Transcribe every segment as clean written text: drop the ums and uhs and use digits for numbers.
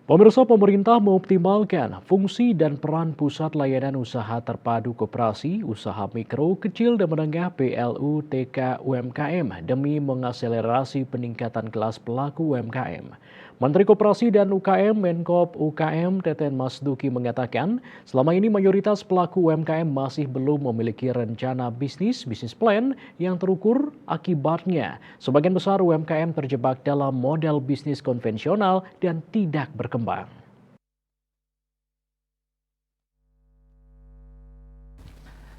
Pemirsa, pemerintah mengoptimalkan fungsi dan peran pusat layanan usaha terpadu koperasi, usaha mikro, kecil dan menengah (PLU, TK, UMKM) demi mengakselerasi peningkatan kelas pelaku UMKM. Menteri Koperasi dan UKM Menkop UKM Teten Masduki mengatakan, selama ini mayoritas pelaku UMKM masih belum memiliki rencana bisnis plan yang terukur. Akibatnya, sebagian besar UMKM terjebak dalam model bisnis konvensional dan tidak berkembang.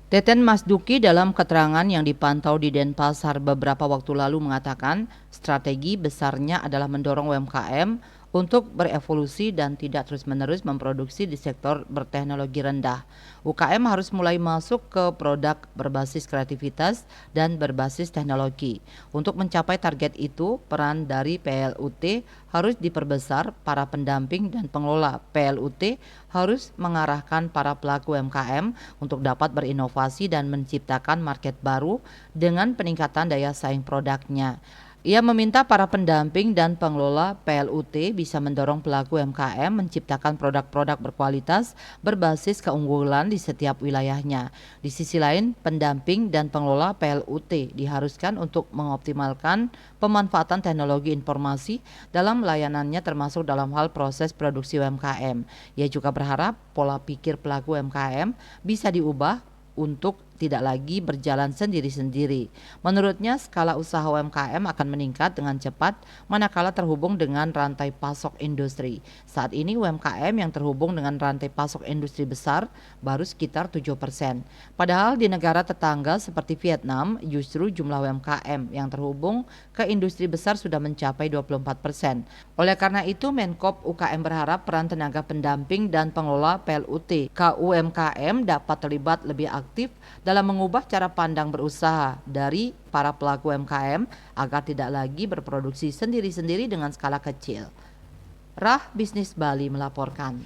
Teten Masduki dalam keterangan yang dipantau di Denpasar beberapa waktu lalu mengatakan strategi besarnya adalah mendorong UMKM untuk berevolusi dan tidak terus-menerus memproduksi di sektor berteknologi rendah. UKM harus mulai masuk ke produk berbasis kreativitas dan berbasis teknologi. Untuk mencapai target itu, peran dari PLUT harus diperbesar, para pendamping dan pengelola PLUT harus mengarahkan para pelaku UMKM untuk dapat berinovasi dan menciptakan market baru dengan peningkatan daya saing produknya. Ia meminta para pendamping dan pengelola PLUT bisa mendorong pelaku UMKM menciptakan produk-produk berkualitas berbasis keunggulan di setiap wilayahnya. Di sisi lain, pendamping dan pengelola PLUT diharuskan untuk mengoptimalkan pemanfaatan teknologi informasi dalam layanannya termasuk dalam hal proses produksi UMKM. Ia juga berharap pola pikir pelaku UMKM bisa diubah untuk tidak lagi berjalan sendiri-sendiri. Menurutnya, skala usaha UMKM akan meningkat dengan cepat manakala terhubung dengan rantai pasok industri. Saat ini UMKM yang terhubung dengan rantai pasok industri besar baru sekitar 7%. Padahal di negara tetangga seperti Vietnam, justru jumlah UMKM yang terhubung ke industri besar sudah mencapai 24%. Oleh karena itu, Menkop UKM berharap peran tenaga pendamping dan pengelola PLUT KUMKM dapat terlibat lebih aktif dalam mengubah cara pandang berusaha dari para pelaku UMKM agar tidak lagi berproduksi sendiri-sendiri dengan skala kecil. Rah Bisnis Bali melaporkan.